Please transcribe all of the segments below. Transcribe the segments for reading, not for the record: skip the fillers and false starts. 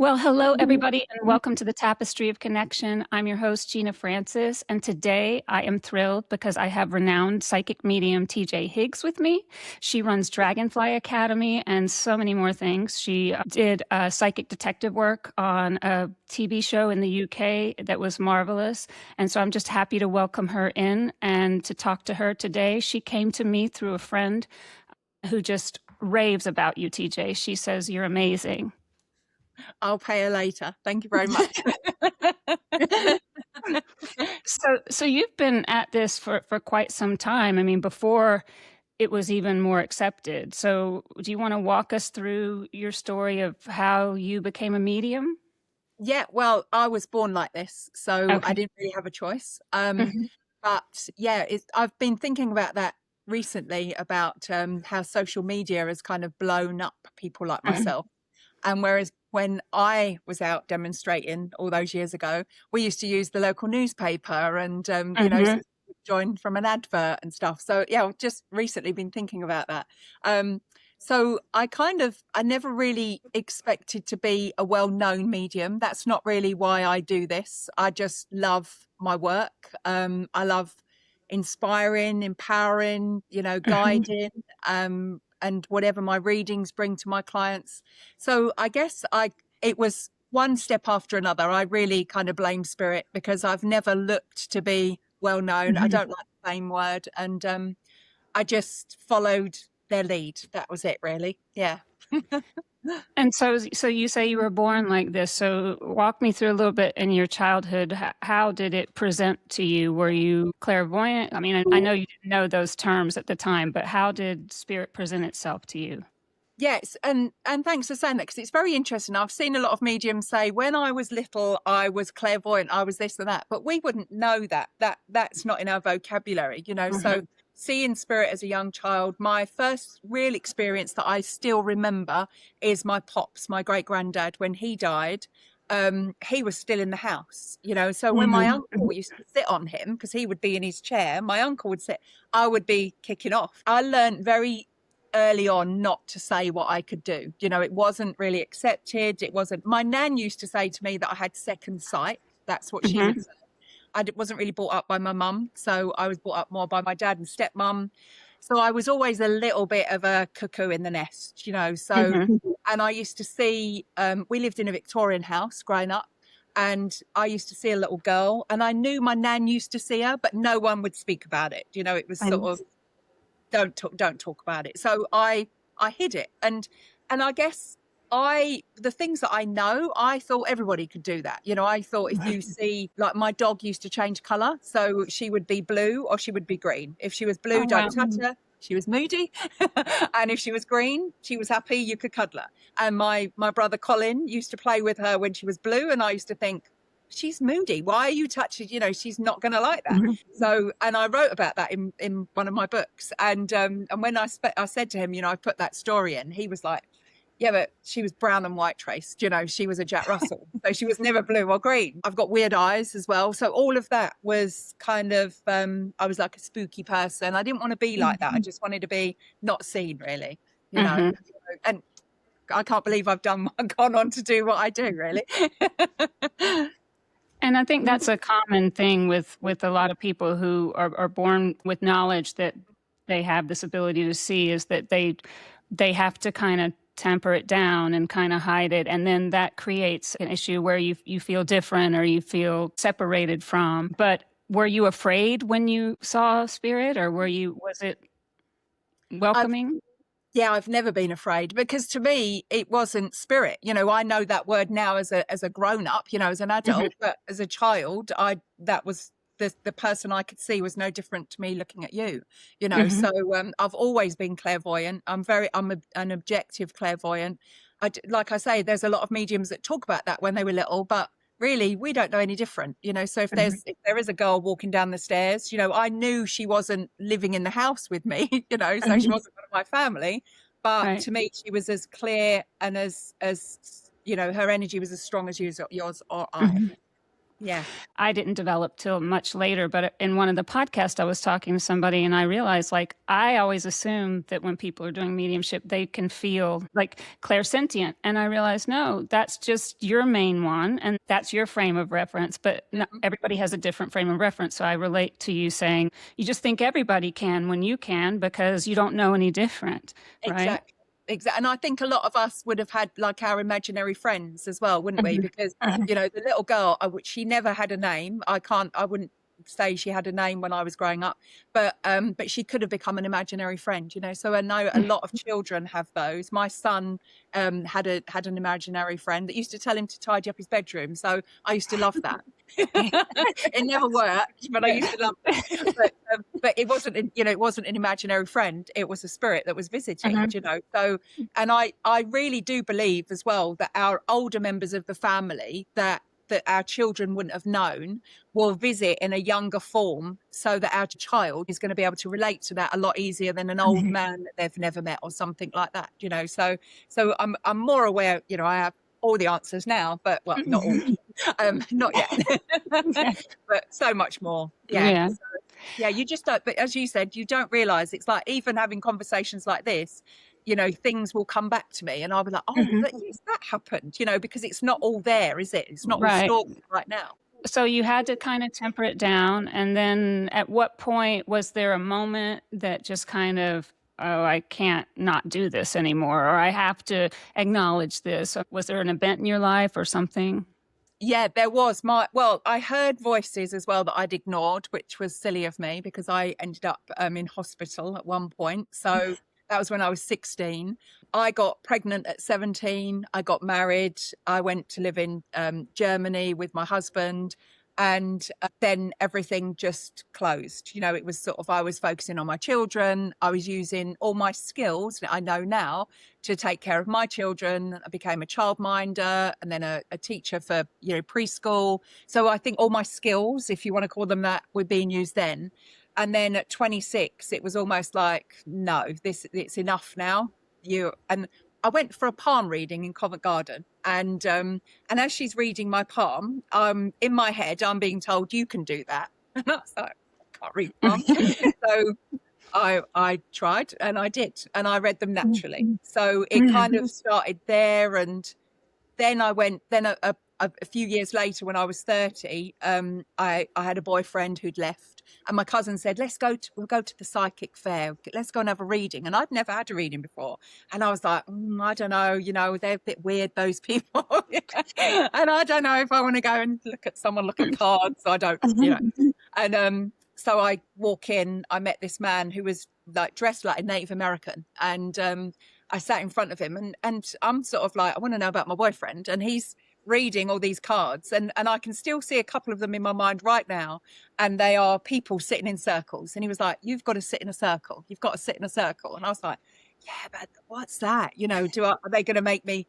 Well, hello, everybody, and welcome to the Tapestry of Connection. I'm your host, Gina Francis, and today I am thrilled because I have renowned psychic medium TJ Higgs with me. She runs Dragonfly Academy and so many more things. She did psychic detective work on a TV show in the UK that was marvelous, and so I'm just happy to welcome her in and to talk to her today. She came to me through a friend who just raves about you, TJ. She says you're amazing. I'll pay her later. Thank you very much. So you've been at this for quite some time. I mean, before it was even more accepted. So do you want to walk us through your story of how you became a medium? Yeah, well, I was born like this, so Okay. I didn't really have a choice. Mhm. But yeah, I've been thinking about that recently, about how social media has kind of blown up people like myself. And whereas when I was out demonstrating all those years ago, we used to use the local newspaper and, Mhm. join from an advert and stuff. So, yeah, I've just recently been thinking about that. So I never really expected to be a well-known medium. That's not really why I do this. I just love my work. I love inspiring, empowering, guiding, and whatever my readings bring to my clients. So I guess it was one step after another. I really kind of blame spirit because I've never looked to be well known. I don't like the fame word, and I just followed their lead. That was it, really. Yeah. And so you say you were born like this. So walk me through a little bit in your childhood. How did it present to you? Were you clairvoyant? I mean, I know you didn't know those terms at the time, but how did spirit present itself to you? Yes, and thanks for saying that, because it's very interesting. I've seen a lot of mediums say, when I was little, I was clairvoyant, I was this and that, but we wouldn't know that. That's not in our vocabulary, So seeing spirit as a young child, my first real experience that I still remember is my pops, my great granddad. When he died, he was still in the house, So when my uncle used to sit on him, because he would be in his chair, my uncle would sit, I would be kicking off. I learned very early on not to say what I could do. It wasn't really accepted. It wasn't. My nan used to say to me that I had second sight. That's what she would say. I wasn't really brought up by my mum, so I was brought up more by my dad and stepmom. So I was always a little bit of a cuckoo in the nest, So, and I used to see, we lived in a Victorian house growing up, and I used to see a little girl, and I knew my nan used to see her, but no one would speak about it. It was sort of, don't talk about it. So I hid it, and I guess the things that I know, I thought everybody could do that. I thought if you see, like, my dog used to change color, so she would be blue or she would be green. If she was blue, don't touch her, she was moody. And if she was green, she was happy, you could cuddle her. And my brother Colin used to play with her when she was blue, and I used to think, she's moody, why are you touching, she's not going to like that. So, and I wrote about that in one of my books, and when I said to him, I put that story in, he was like, yeah, but she was brown and white traced, she was a Jack Russell, so she was never blue or green. I've got weird eyes as well, so all of that was kind of, I was like a spooky person. I didn't want to be like that. I just wanted to be not seen, really, and I can't believe I've gone on to do what I do, really. And I think that's a common thing with a lot of people who are born with knowledge that they have this ability to see, is that they have to kind of temper it down and kind of hide it. And then that creates an issue where you feel different or you feel separated from. But were you afraid when you saw spirit, or was it welcoming? I've never been afraid, because to me, it wasn't spirit. I know that word now as a grown up, as an adult, but as a child, that was the person I could see was no different to me looking at you, So I've always been clairvoyant. I'm an objective clairvoyant. Like I say, there's a lot of mediums that talk about that when they were little, but really, we don't know any different, So if there is a girl walking down the stairs, I knew she wasn't living in the house with me, so she wasn't one of my family. But to me, she was as clear and as her energy was as strong as yours or I. Yeah. I didn't develop till much later, but in one of the podcasts, I was talking to somebody and I realized, like, I always assume that when people are doing mediumship, they can feel like clairsentient. And I realized, no, that's just your main one. And that's your frame of reference. But everybody has a different frame of reference. So I relate to you saying, you just think everybody can when you can because you don't know any different, right? Exactly. Exactly. And I think a lot of us would have had like our imaginary friends as well, wouldn't we? Because, you know, the little girl, she never had a name. I wouldn't say she had a name when I was growing up, but she could have become an imaginary friend, you know. So I know a lot of children have those. My son had an imaginary friend that used to tell him to tidy up his bedroom. So I used to love that. It never worked, but I used to love it. But it wasn't, you know, it wasn't an imaginary friend. It was a spirit that was visiting, you know. So, and I really do believe as well that our older members of the family that our children wouldn't have known will visit in a younger form, so that our child is going to be able to relate to that a lot easier than an old man that they've never met or something like that, you know. So I'm more aware, you know, I have all the answers now, but well, not all, not yet, but so much more. Yeah. So, yeah, you just don't, but as you said, you don't realize it's like even having conversations like this, you know, things will come back to me and I'll be like, oh, yes, that happened, you know, because it's not all there, is it? It's not all stored right now. So you had to kind of temper it down. And then at what point was there a moment that just kind of, oh, I can't not do this anymore, or I have to acknowledge this? Was there an event in your life or something? Yeah, there was. I heard voices as well that I'd ignored, which was silly of me because I ended up in hospital at one point. So that was when I was 16. I got pregnant at 17. I got married. I went to live in Germany with my husband. And then everything just closed. You know, it was sort of, I was focusing on my children. I was using all my skills that I know now to take care of my children. I became a childminder and then a teacher for, you know, preschool. So I think all my skills, if you want to call them that, were being used then. And then at 26, it was almost like, no, it's enough now. And I went for a palm reading in Covent Garden, and as she's reading my palm, in my head, I'm being told you can do that, and I was like, I can't read palms. So I tried, and I did, and I read them naturally. So it kind of started there, and then I went. Then a few years later, when I was 30, I had a boyfriend who'd left, and my cousin said, we'll go to the psychic fair. Let's go and have a reading. And I'd never had a reading before. And I was like, I don't know, you know, they're a bit weird, those people. And I don't know if I want to go and look at cards. I don't, you know. And so I walk in, I met this man who was like dressed like a Native American. And I sat in front of him, and I'm sort of like, I want to know about my boyfriend. And he's reading all these cards, and I can still see a couple of them in my mind right now, and they are people sitting in circles. And he was like, you've got to sit in a circle, you've got to sit in a circle. And I was like, yeah, but what's that, you know? Are they going to make me,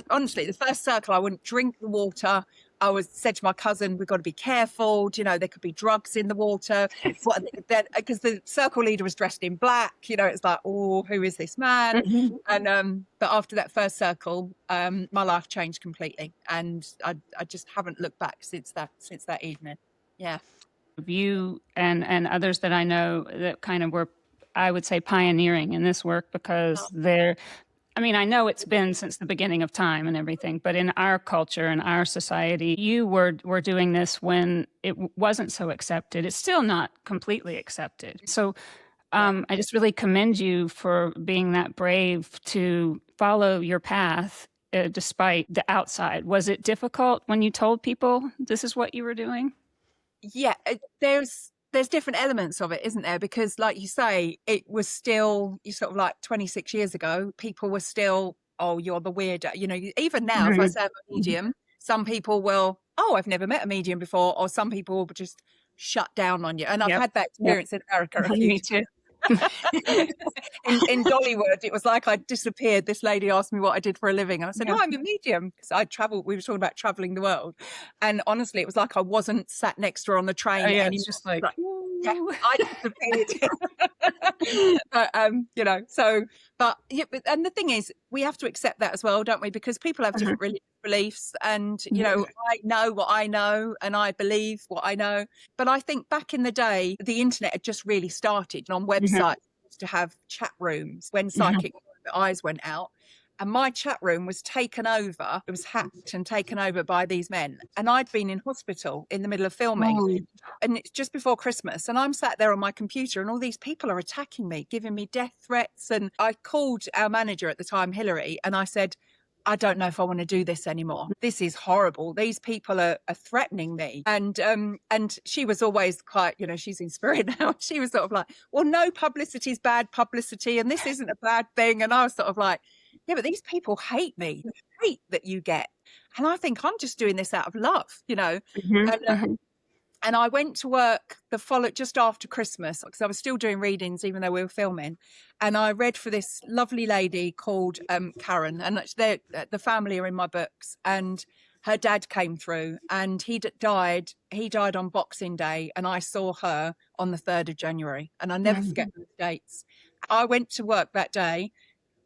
honestly, the first circle, I wouldn't drink the water. I said to my cousin, we've got to be careful, you know, there could be drugs in the water. Because the circle leader was dressed in black, you know, it's like, oh, who is this man? And but after that first circle, my life changed completely, and I just haven't looked back since that evening. Yeah. You and others that I know that kind of were, I would say, pioneering in this work, because I mean, I know it's been since the beginning of time and everything, but in our culture and our society, you were doing this when it wasn't so accepted. It's still not completely accepted. So I just really commend you for being that brave to follow your path despite the outside. Was it difficult when you told people this is what you were doing? Yeah, there's different elements of it, isn't there? Because like you say, it was still, you sort of like 26 years ago, people were still, oh, you're the weirdo. You know, even now, if I say I'm a medium, some people will, oh, I've never met a medium before, or some people will just shut down on you. And I've had that experience in America a few Me too. in Dollywood, it was like I disappeared. This lady asked me what I did for a living, and I said, "Oh, I'm a medium." Because I traveled. We were talking about traveling the world, and honestly, it was like I wasn't sat next to her on the train. Oh, yeah, it's just like, yeah, I disappeared. But, you know, so, but yeah, and the thing is, we have to accept that as well, don't we? Because people have different religions beliefs, and I know what I know and I believe what I know. But I think back in the day, the internet had just really started, and on websites to have chat rooms when psychic eyes went out. And my chat room was taken over. It was hacked and taken over by these men. And I'd been in hospital in the middle of filming. And it's just before Christmas. And I'm sat there on my computer and all these people are attacking me, giving me death threats. And I called our manager at the time, Hillary, and I said, I don't know if I want to do this anymore. This is horrible. These people are threatening me. And she was always quite, she's in spirit now. She was sort of like, well, no publicity is bad publicity, and this isn't a bad thing. And I was sort of like, yeah, but these people hate me, the hate that you get. And I think I'm just doing this out of love, And I went to work just after Christmas, because I was still doing readings, even though we were filming. And I read for this lovely lady called Karen, and the family are in my books. And her dad came through, and he died. He died on Boxing Day, and I saw her on the 3rd of January. And I never forget those dates. I went to work that day.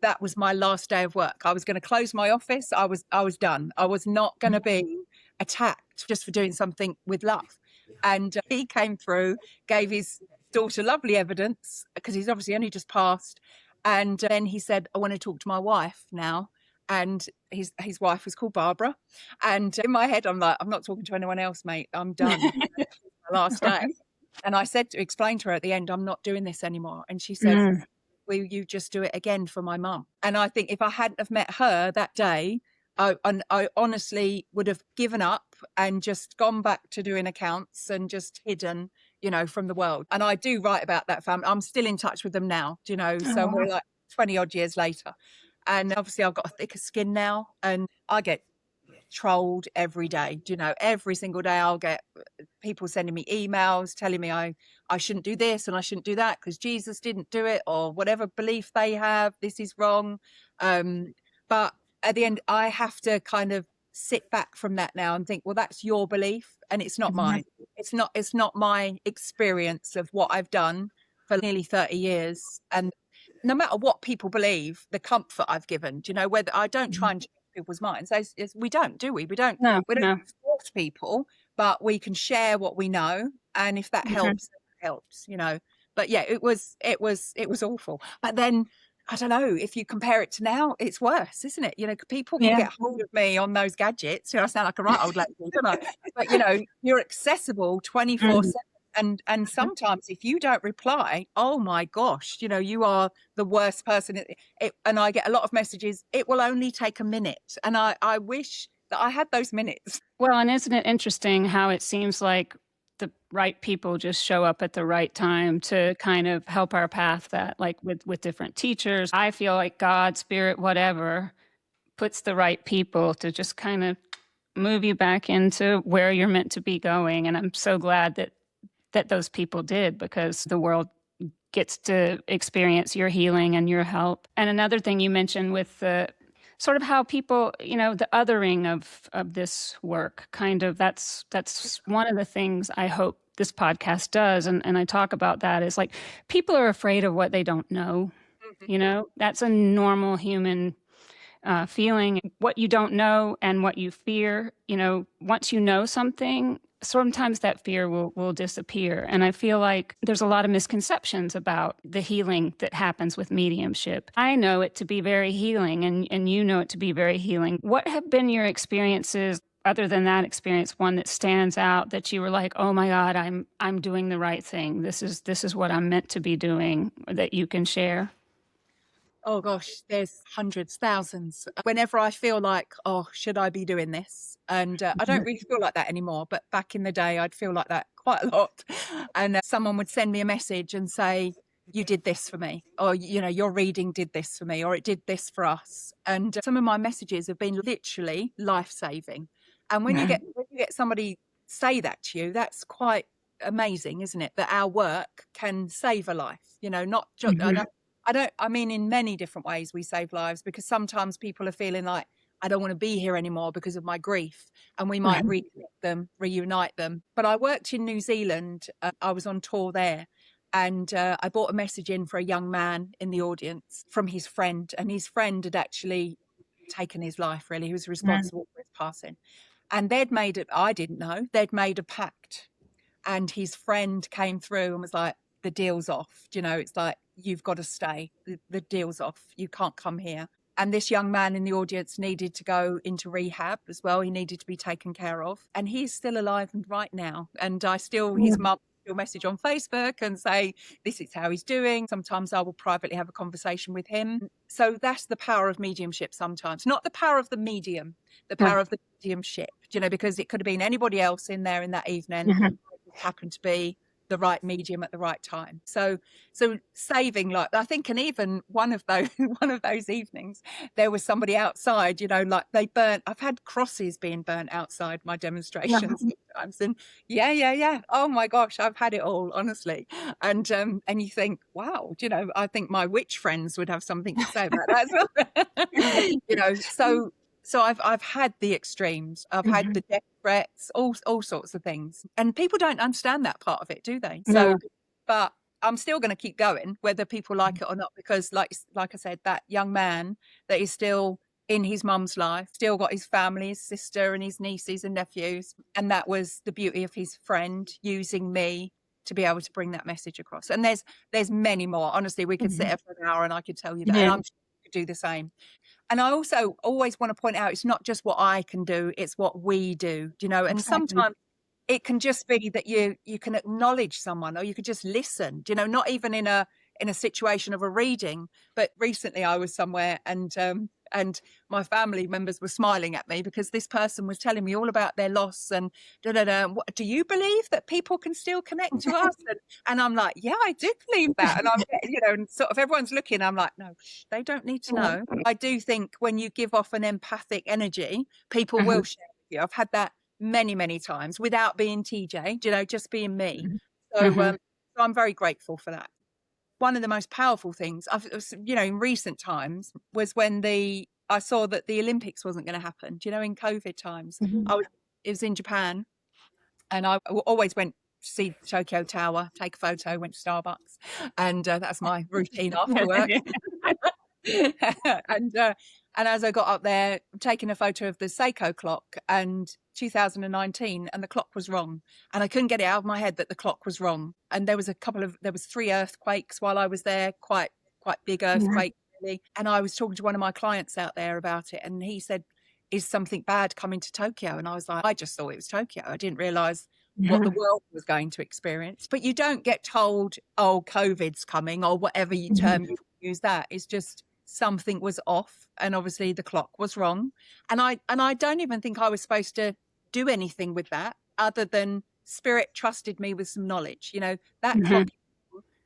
That was my last day of work. I was going to close my office. I was done. I was not going to be attacked just for doing something with love. And he came through, gave his daughter lovely evidence, because he's obviously only just passed. And then he said, I want to talk to my wife now. And his wife was called Barbara. And in my head, I'm like, I'm not talking to anyone else, mate. I'm done. My last day. And I explained to her at the end, I'm not doing this anymore. And she said, will you just do it again for my mum? And I think if I hadn't have met her that day, I honestly would have given up and just gone back to doing accounts and just hidden, from the world. And I do write about that family. I'm still in touch with them now, so we're like 20 odd years later. And obviously I've got a thicker skin now, and I get trolled every day. Every single day I'll get people sending me emails telling me I shouldn't do this and I shouldn't do that because Jesus didn't do it, or whatever belief they have, this is wrong. But at the end, I have to kind of sit back from that now and think, well, that's your belief and it's not mine. It's not my experience of what I've done for nearly 30 years. And no matter what people believe, the comfort I've given, whether I don't try and change people's minds. We don't, do we? We don't force people, but we can share what we know. And if that helps, it helps, But yeah, it was awful. But then, I don't know, if you compare it to now, it's worse, isn't it? People can get hold of me on those gadgets. I sound like a right old lady, don't I? But, you're accessible 24/7. And sometimes if you don't reply, oh my gosh, you are the worst person. And I get a lot of messages, it will only take a minute. And I wish that I had those minutes. Well, and isn't it interesting how it seems like the right people just show up at the right time to kind of help our path, that like with different teachers. I feel like God, spirit, whatever, puts the right people to just kind of move you back into where you're meant to be going. And I'm so glad that those people did, because the world gets to experience your healing and your help. And another thing you mentioned with the sort of how people, the othering of this work, kind of, that's one of the things I hope this podcast does. And I talk about that, is like, people are afraid of what they don't know. That's a normal human feeling. What you don't know and what you fear, once you know something, sometimes that fear will disappear. And I feel like there's a lot of misconceptions about the healing that happens with mediumship. I know it to be very healing, and you know it to be very healing. What have been your experiences, other than that experience, one that stands out that you were like, oh my God, I'm doing the right thing. This is what I'm meant to be doing, that you can share? Oh gosh, there's hundreds, thousands. Whenever I feel like, oh, should I be doing this? And I don't really feel like that anymore. But back in the day, I'd feel like that quite a lot. And someone would send me a message and say, you did this for me, or, your reading did this for me, or it did this for us. And some of my messages have been literally life-saving. And when you get somebody say that to you, that's quite amazing, isn't it? That our work can save a life, not just... I mean, in many different ways we save lives, because sometimes people are feeling like, I don't want to be here anymore because of my grief, and we might reunite them. But I worked in New Zealand. I was on tour there, and I brought a message in for a young man in the audience from his friend, and his friend had actually taken his life, really. He was responsible for his passing. And I didn't know, they'd made a pact. And his friend came through and was like, the deal's off. It's like, you've got to stay. The deal's off. You can't come here. And this young man in the audience needed to go into rehab as well. He needed to be taken care of. And he's still alive and right now. And his mum will message on Facebook and say, this is how he's doing. Sometimes I will privately have a conversation with him. So that's the power of mediumship sometimes. Not the power of the medium, the power of the mediumship, because it could have been anybody else in there in that evening. It happened to be the right medium at the right time. So saving, like, I think, and even one of those evenings, there was somebody outside, like I've had crosses being burnt outside my demonstrations sometimes. And yeah. Oh my gosh, I've had it all, honestly. And you think, wow, I think my witch friends would have something to say about that as well. So I've had the extremes. I've had the death threats, all sorts of things. And people don't understand that part of it, do they? So, but I'm still going to keep going, whether people like it or not, because like I said, that young man that is still in his mum's life, still got his family, his sister and his nieces and nephews. And that was the beauty of his friend using me to be able to bring that message across. And there's many more. Honestly, we could sit here for an hour and I could tell you that. And I'm sure you could do the same. And I also always want to point out, it's not just what I can do, it's what we do, and sometimes it can just be that you can acknowledge someone, or you could just listen, not even in a situation of a reading. But recently I was somewhere and my family members were smiling at me because this person was telling me all about their loss and do you believe that people can still connect to us? And I'm like, yeah, I do believe that. And I'm, and sort of everyone's looking. I'm like, no, they don't need to know. I do think when you give off an empathic energy, people will share with you. I've had that many, many times without being TJ, just being me. So I'm very grateful for that. One of the most powerful things in recent times was when I saw that the Olympics wasn't going to happen. In COVID times, it was in Japan, and I always went to see Tokyo Tower, take a photo, went to Starbucks, and that's my routine after work. And as I got up there, I'm taking a photo of the Seiko clock and 2019, and the clock was wrong. And I couldn't get it out of my head that the clock was wrong. And there was 3 earthquakes while I was there, quite big earthquakes, really. And I was talking to one of my clients out there about it, and he said, is something bad coming to Tokyo? And I was like, I just thought it was Tokyo. I didn't realize what the world was going to experience. But you don't get told, oh, COVID's coming, or whatever term you use. That is just something was off, and obviously the clock was wrong. And I don't even think I was supposed to do anything with that other than spirit trusted me with some knowledge. That clock,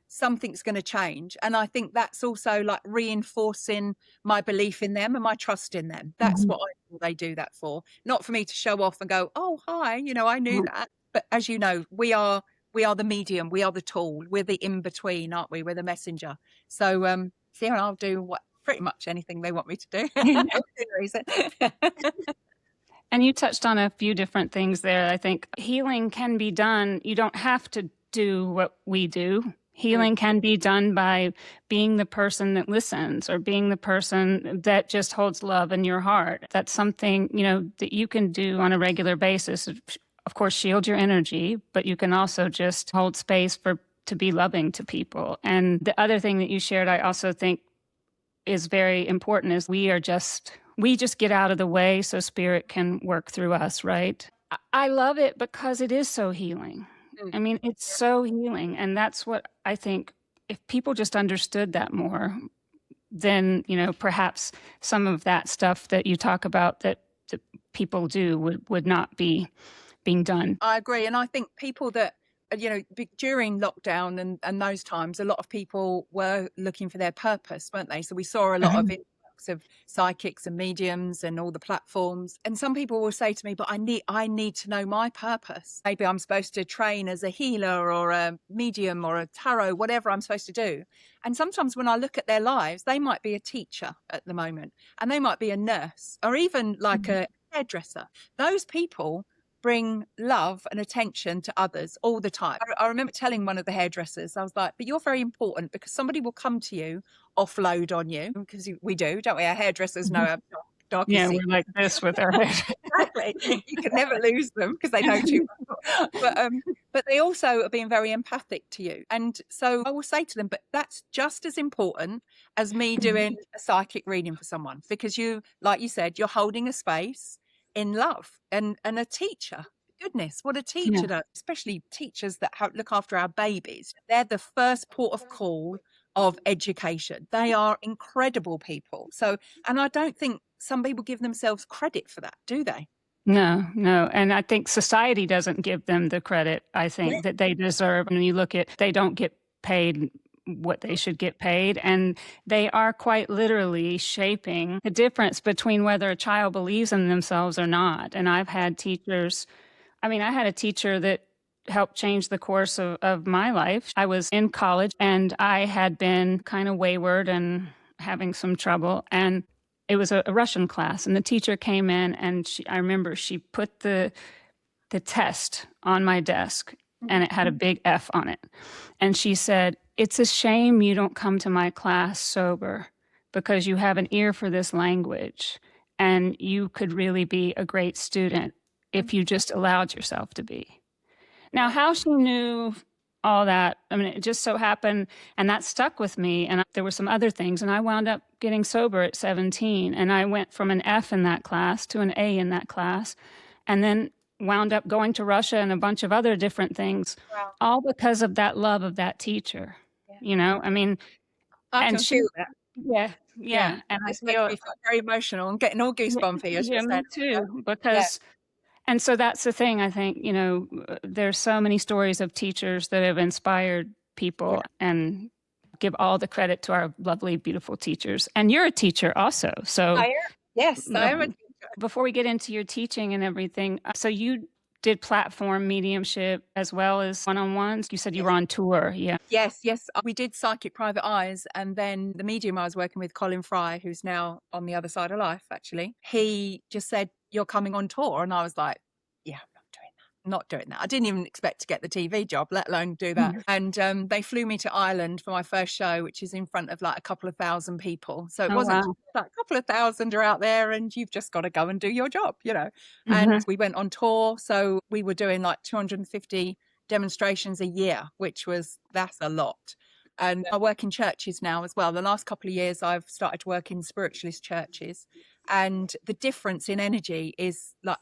something's going to change. And I think that's also like reinforcing my belief in them and my trust in them. That's what they do that for. Not for me to show off and go, oh, hi, I knew that. But as you know, we are the medium, we are the tool, we're the in-between, aren't we? We're the messenger. So I'll do pretty much anything they want me to do. And you touched on a few different things there. I think healing can be done. You don't have to do what we do. Healing can be done by being the person that listens, or being the person that just holds love in your heart. That's something, that you can do on a regular basis. Of course, shield your energy, but you can also just hold space to be loving to people. And the other thing that you shared, I also think is very important, is we just get out of the way so spirit can work through us, right? I love it because it is so healing. I mean, it's so healing. And that's what I think, if people just understood that more, then, perhaps some of that stuff that you talk about that people do would not be being done. I agree. And I think people that, during lockdown and those times, a lot of people were looking for their purpose, weren't they? So we saw a lot of influx of psychics and mediums and all the platforms. And some people will say to me, but I need to know my purpose. Maybe I'm supposed to train as a healer or a medium or a tarot, whatever I'm supposed to do. And sometimes when I look at their lives, they might be a teacher at the moment, and they might be a nurse, or even like a hairdresser. Those people bring love and attention to others all the time. I remember telling one of the hairdressers, I was like, but you're very important, because somebody will come to you, offload on you, because we do, don't we? Our hairdressers know our job. darkest Yeah, we're secrets. like this with our head. Exactly. You can never lose them because they know too much. But they also are being very empathic to you. And so I will say to them, but that's just as important as me doing a psychic reading for someone, because you, like you said, you're holding a space in love, and a teacher. Goodness, what a teacher Yeah. does, especially teachers that look after our babies. They're the first port of call of education. They are incredible people. So, and I don't think some people give themselves credit for that, do they? No, no. And I think society doesn't give them the credit, I Yeah. think, that they deserve. And you look at, they don't get paid what they should get paid. And they are quite literally shaping the difference between whether a child believes in themselves or not. And I've had teachers, I mean, I had a teacher that helped change the course of my life. I was in college and I had been kind of wayward and having some trouble. And it was a Russian class, and the teacher came in, and I remember she put the test on my desk, and it had a big F on it. And she said, "It's a shame you don't come to my class sober, because you have an ear for this language, and you could really be a great student if you just allowed yourself to be." Now, how she knew all that, I mean, it just so happened, and that stuck with me. And there were some other things, and I wound up getting sober at 17. And I went from an F in that class to an A in that class, and then wound up going to Russia and a bunch of other different things, Wow. all because of that love of that teacher. Yeah. I mean, I and can she, feel that. yeah. And I This makes feel, me feel very emotional. I'm getting all goosebumpy as you're yeah, me saying. too, Yeah. because and so that's the thing. I think, there's so many stories of teachers that have inspired people, and give all the credit to our lovely, beautiful teachers. And you're a teacher also. So I am. Yes, I am a teacher. before we get into your teaching and everything, so you did platform mediumship as well as one-on-ones. You said you were on tour. Yeah. Yes. We did Psychic Private Eyes, and then the medium I was working with, Colin Fry, who's now on the other side of life, actually, he just said, "You're coming on tour." And I was like, yeah, I'm not doing that. I didn't even expect to get the TV job, let alone do that. And they flew me to Ireland for my first show, which is in front of like a couple of thousand people. So it Oh, wasn't wow. like a couple of thousand are out there and you've just got to go and do your job, Mm-hmm. And we went on tour. So we were doing like 250 demonstrations a year, that's a lot. And I work in churches now as well. The last couple of years, I've started to work in spiritualist churches. And the difference in energy is like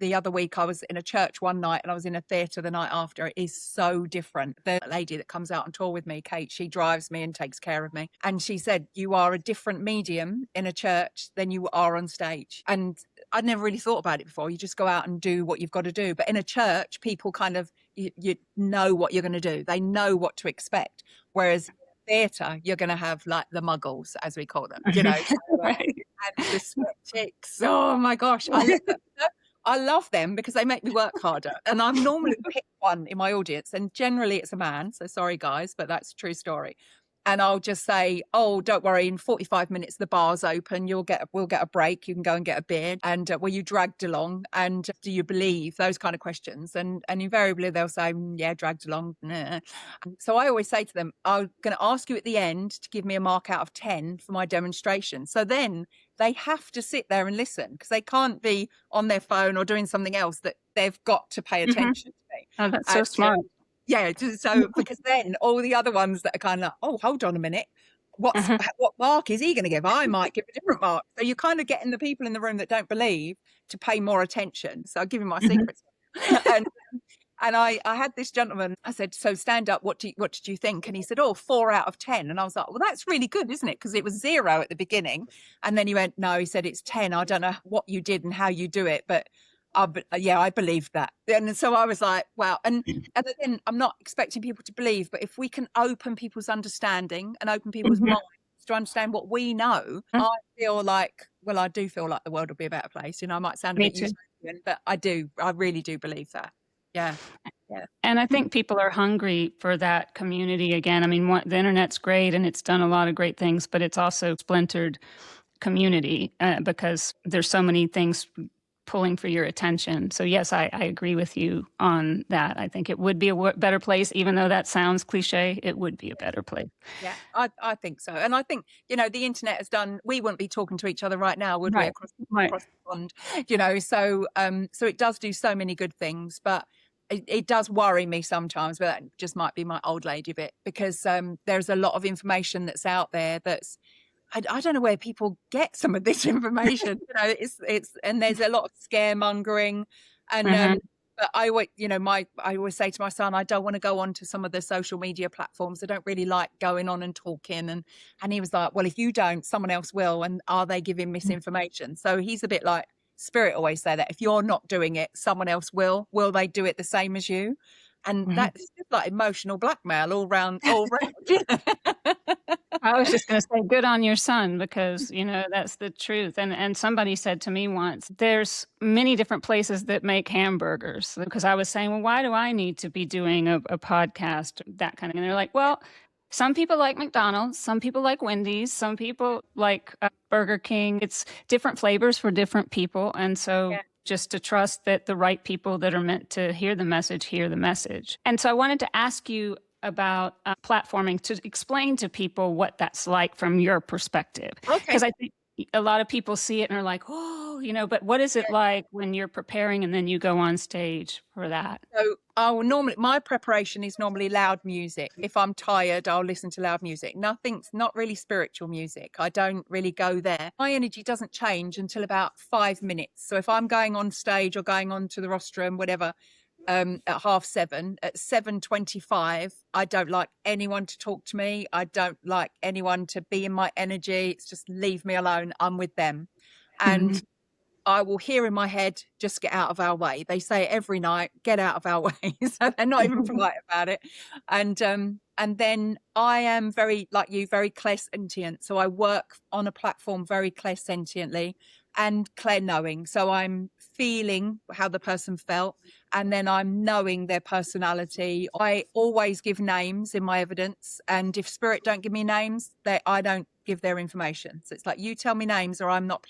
the other week I was in a church one night and I was in a theatre the night after. It is so different. The lady that comes out on tour with me, Kate, she drives me and takes care of me. And she said, "You are a different medium in a church than you are on stage." And I'd never really thought about it before. You just go out and do what you've got to do. But in a church, people kind of, you know what you're going to do. They know what to expect. Whereas theatre, you're going to have like the muggles, as we call them, Right. and the skeptics. Oh my gosh, I love them because they make me work harder. And I'm normally the pick one in my audience, and generally it's a man. So sorry, guys, but that's a true story. And I'll just say, "Oh, don't worry, in 45 minutes the bar's open. We'll get a break. You can go and get a beer. And were you dragged along? And do you believe?" Those kind of questions. And invariably they'll say, "Yeah, dragged along." Nah. So I always say to them, "I'm going to ask you at the end to give me a mark out of 10 for my demonstration." So then they have to sit there and listen, because they can't be on their phone or doing something else. That they've got to pay attention to me. Oh, that's so smart. Yeah, so because then all the other ones that are kind of like, "Oh, hold on a minute, what mark is he going to give? I might give a different mark." So you're kind of getting the people in the room that don't believe to pay more attention. So I'll give you my secrets. And I had this gentleman, I said, "So stand up, what did you think?" And he said, "Oh, 4 out of 10. And I was like, "Well, that's really good, isn't it?" Because it was 0 at the beginning. And then he went, "No," he said, "it's 10. I don't know what you did and how you do it, but yeah, I believed that." And so I was like, wow. And then I'm not expecting people to believe, but if we can open people's understanding and open people's minds to understand what we know, I feel like, well, I do feel like the world will be a better place. I might sound a bit utopian, but I really do believe that. Yeah. And I think people are hungry for that community again. I mean, the internet's great and it's done a lot of great things, but it's also splintered community because there's so many things pulling for your attention. So yes, I agree with you on that. I think it would be a better place, even though that sounds cliche, it would be a better place. Yeah, I think so. And I think, the internet has done, we wouldn't be talking to each other right now, would we, Right. across the pond, so it does do so many good things, but it does worry me sometimes, but that just might be my old lady bit, because there's a lot of information that's out there that's, I don't know where people get some of this information. It's and there's a lot of scaremongering, and but I always say to my son, I don't want to go on to some of the social media platforms. I don't really like going on and talking, and he was like, well, if you don't, someone else will, and are they giving misinformation? So he's a bit like Spirit always say that if you're not doing it, someone else will they do it the same as you? And that's just like emotional blackmail all round. I was just going to say, good on your son, because, that's the truth. And somebody said to me once, there's many different places that make hamburgers, because I was saying, well, why do I need to be doing a podcast, that kind of thing? And they're like, well, some people like McDonald's, some people like Wendy's, some people like Burger King. It's different flavors for different people. And so just to trust that the right people that are meant to hear the message. And so I wanted to ask you about platforming, to explain to people what that's like from your perspective. Okay. Because I think a lot of people see it and are like, oh, but what is it like when you're preparing and then you go on stage for that? So my preparation is normally loud music. If I'm tired, I'll listen to loud music. Not really spiritual music. I don't really go there. My energy doesn't change until about 5 minutes. So if I'm going on stage or going on to the rostrum, whatever, at 7:30, at 7:25, I don't like anyone to talk to me. I don't like anyone to be in my energy. It's just leave me alone. I'm with them. And I will hear in my head, just get out of our way. They say it every night, get out of our way. So they're not even polite about it. And then I am very, like you, very clairsentient. So I work on a platform very clairsentiently and clair-knowing. So I'm feeling how the person felt, and then I'm knowing their personality. I always give names in my evidence, and if Spirit don't give me names, I don't give their information. So it's like, you tell me names or I'm not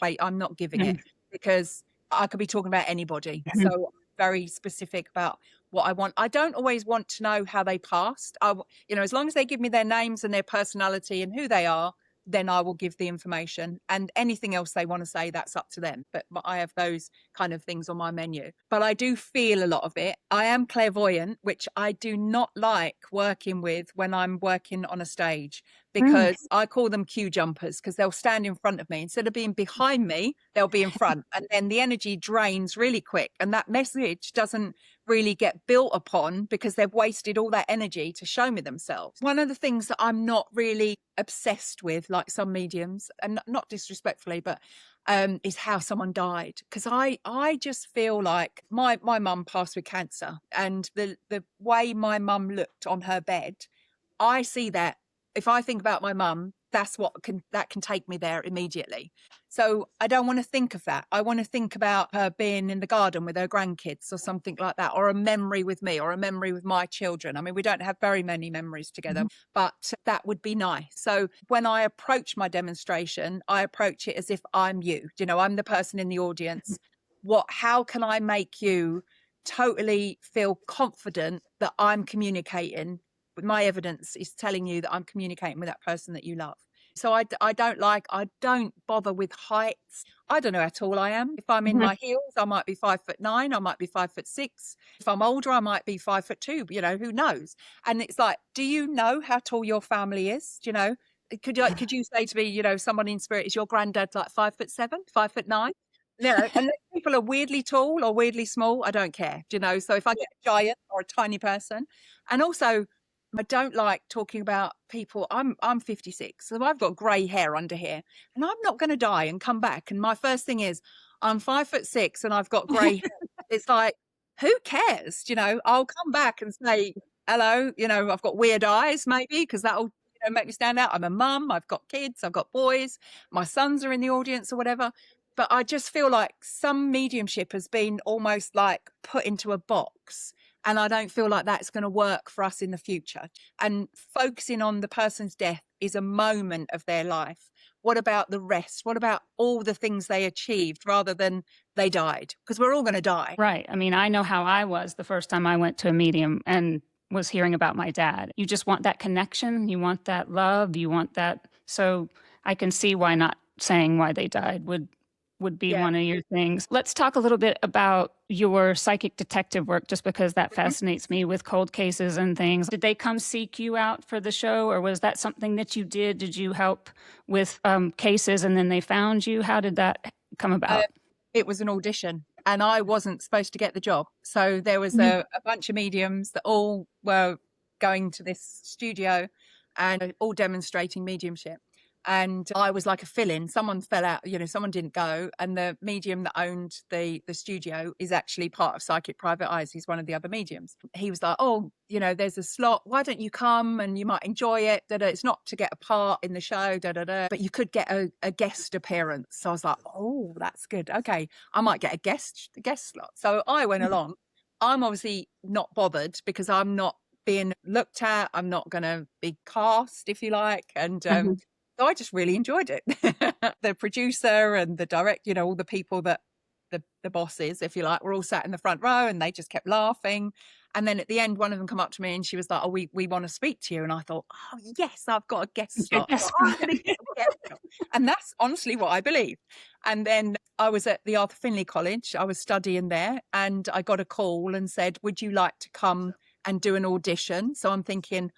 giving it, because I could be talking about anybody. So I'm very specific about what I want. I don't always want to know how they passed. As long as they give me their names and their personality and who they are, then I will give the information, and anything else they want to say, that's up to them. But I have those kind of things on my menu. But I do feel a lot of it. I am clairvoyant, which I do not like working with when I'm working on a stage, because I call them queue jumpers, because they'll stand in front of me. Instead of being behind me, they'll be in front. And then the energy drains really quick. And that message doesn't really get built upon, because they've wasted all that energy to show me themselves. One of the things that I'm not really obsessed with, like some mediums, and not disrespectfully, but is how someone died. Because I just feel like my mum passed with cancer, and the way my mum looked on her bed, I see that. If I think about my mum, that's that can take me there immediately. So I don't want to think of that. I want to think about her being in the garden with her grandkids or something like that, or a memory with me, or a memory with my children. I mean, we don't have very many memories together, but that would be nice. So when I approach my demonstration, I approach it as if I'm you. I'm the person in the audience. How can I make you totally feel confident that I'm communicating? My evidence is telling you that I'm communicating with that person that you love. So I don't bother with heights. I don't know how tall I am. If I'm in my heels, I might be 5'9", I might be 5'6". If I'm older, I might be 5'2", who knows? And it's like, do you know how tall your family is? Could you say to me, someone in Spirit, is your granddad like 5'7", 5'9"? And people are weirdly tall or weirdly small, I don't care, so if I get a giant or a tiny person. And also, I don't like talking about people. I'm 56, so I've got grey hair under here, and I'm not going to die and come back. And my first thing is, I'm 5'6" and I've got grey hair. It's like, who cares? I'll come back and say hello. I've got weird eyes, maybe, because that'll make me stand out. I'm a mum. I've got kids. I've got boys. My sons are in the audience or whatever. But I just feel like some mediumship has been almost like put into a box. And I don't feel like that's going to work for us in the future. And focusing on the person's death is a moment of their life? What about the rest? What about all the things they achieved rather than they died? Because we're all going to die. Right. I mean, I know how I was the first time I went to a medium and was hearing about my dad. You just want that connection. You want that love. You want that. So I can see why not saying why they died would be one of your things. Let's talk a little bit about your psychic detective work, just because that fascinates me with cold cases and things. Did they come seek you out for the show, or was that something that you did? Did you help with cases and then they found you? How did that come about? It was an audition and I wasn't supposed to get the job. So there was a bunch of mediums that all were going to this studio and all demonstrating mediumship. And I was like a fill-in. Someone fell out, someone didn't go. And the medium that owned the studio is actually part of Psychic Private Eyes. He's one of the other mediums. He was like, oh, there's a slot. Why don't you come and you might enjoy it? It's not to get a part in the show, but you could get a guest appearance. So I was like, oh, that's good. Okay, I might get a guest slot. So I went along. I'm obviously not bothered because I'm not being looked at. I'm not going to be cast, if you like. And so I just really enjoyed it. The producer and the director, all the people that the bosses, if you like, were all sat in the front row and they just kept laughing. And then at the end, one of them come up to me and she was like, oh, we want to speak to you. And I thought, oh, yes, I've got a guest slot. I'm gonna get a guest slot. And that's honestly what I believe. And then I was at the Arthur Findlay College. I was studying there and I got a call and said, would you like to come and do an audition? So I'm thinking,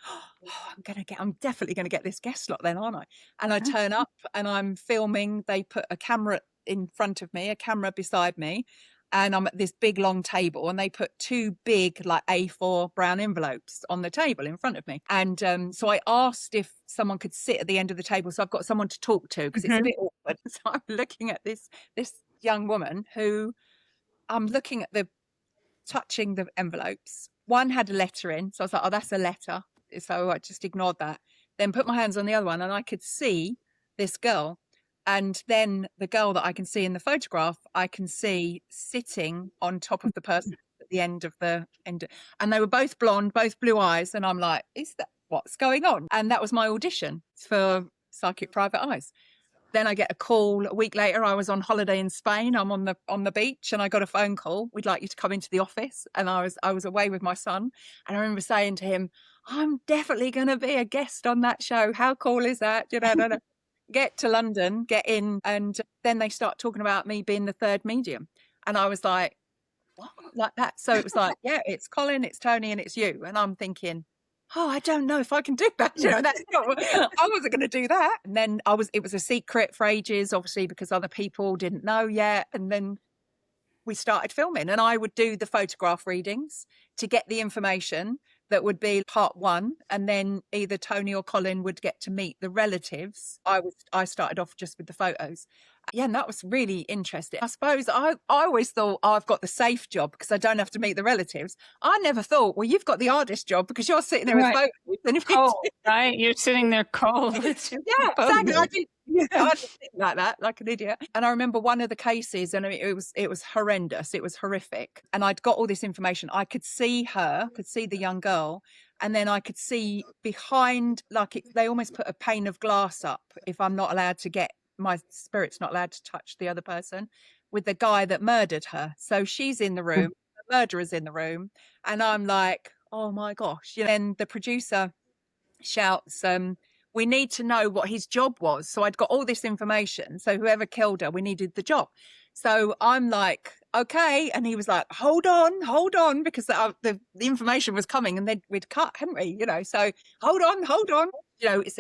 I'm definitely going to get this guest slot then, aren't I? And I turn up and I'm filming. They put a camera in front of me, a camera beside me, and I'm at this big long table and they put two big like A4 brown envelopes on the table in front of me. And so I asked if someone could sit at the end of the table so I've got someone to talk to because it's a bit awkward. So I'm looking at this young woman who I'm looking at touching the envelopes. One had a letter in, so I was like, oh, that's a letter. So I just ignored that. Then put my hands on the other one and I could see this girl. And then the girl that I can see in the photograph, I can see sitting on top of the person at the end of the end. And they were both blonde, both blue eyes. And I'm like, is that what's going on? And that was my audition for Psychic Private Eyes. Then I get a call a week later. I was on holiday in Spain. I'm on the beach and I got a phone call. We'd like you to come into the office. And I was away with my son. And I remember saying to him, I'm definitely going to be a guest on that show. How cool is that? Get to London, get in. And then they start talking about me being the third medium. And I was like, what? Like that. So it was like, yeah, it's Colin, it's Tony, and it's you. And I'm thinking, oh, I don't know if I can do that. That's not, I wasn't going to do that. And then it was a secret for ages, obviously, because other people didn't know yet. And then we started filming and I would do the photograph readings to get the information that would be part one. And then either Tony or Colin would get to meet the relatives. I started off just with the photos. Yeah, and that was really interesting. I suppose I always thought, oh, I've got the safe job because I don't have to meet the relatives. I never thought, well, you've got the artist job because you're sitting there with photos. And cold, right? You're sitting there cold. Yeah, exactly. I did think like that, like an idiot. And I remember one of the cases, and I mean, it was horrendous. It was horrific. And I'd got all this information. I could see the young girl, and then I could see behind, they almost put a pane of glass up if I'm not allowed to get, my spirit's not allowed to touch the other person, with the guy that murdered her. So she's in the room, the murderer's in the room, and I'm like, oh my gosh. Then the producer shouts, we need to know what his job was. So I'd got all this information. So whoever killed her, we needed the job. So I'm like, okay. And he was like, hold on, because the information was coming and then we'd cut, hadn't we? So hold on.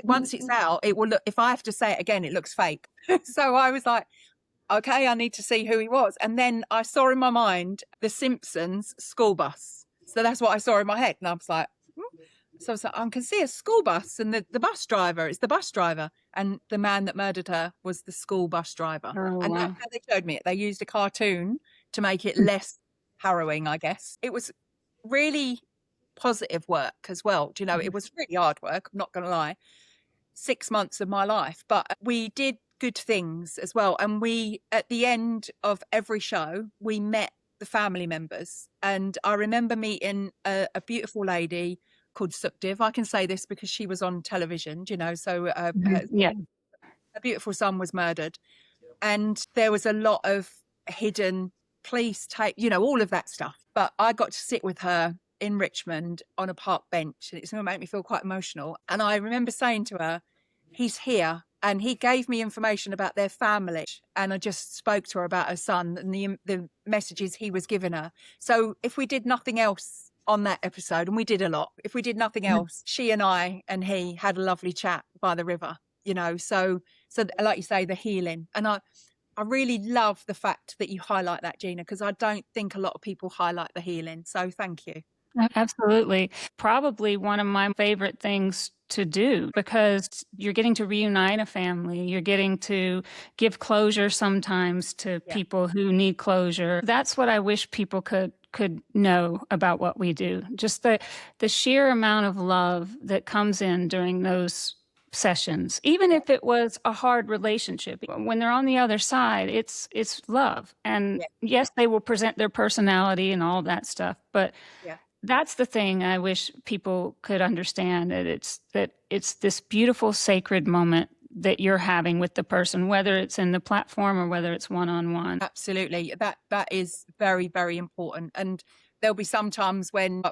Once it's out, it will look, if I have to say it again, it looks fake. So I was like, okay, I need to see who he was. And then I saw in my mind the Simpsons school bus. So that's what I saw in my head. And I was like, So I was like, I can see a school bus and the bus driver, it's the bus driver. And the man that murdered her was the school bus driver. Oh, and wow. that's how they showed me it. They used a cartoon to make it less harrowing, I guess. It was really positive work as well. It was really hard work, I'm not going to lie. 6 months of my life. But we did good things as well. And at the end of every show, we met the family members. And I remember meeting a beautiful lady called Sukdev. I can say this because she was on television, you know, so Yeah. a beautiful son was murdered. And there was a lot of hidden police tape, you know, all of that stuff. But I got to sit with her in Richmond on a park bench, and it's going to make me feel quite emotional. And I remember saying to her, he's here. And he gave me information about their family. And I just spoke to her about her son and the messages he was giving her. So if we did nothing else on that episode, and we did a lot, if we did nothing else, she and I and he had a lovely chat by the river, you know. So like you say, the healing. And I really love the fact that you highlight that, Gina, because I don't think a lot of people highlight the healing. So thank you. Absolutely. Probably one of my favorite things to do, because you're getting to reunite a family. You're getting to give closure sometimes to people who need closure. That's what I wish people could know about what we do. Just the sheer amount of love that comes in during those sessions, even if it was a hard relationship. When they're on the other side, it's love. And yes, they will present their personality and all that stuff, but that's the thing I wish people could understand, that it's this beautiful sacred moment that you're having with the person, whether it's in the platform or whether it's one-on-one. Absolutely. That is very, very important. And there'll be some times when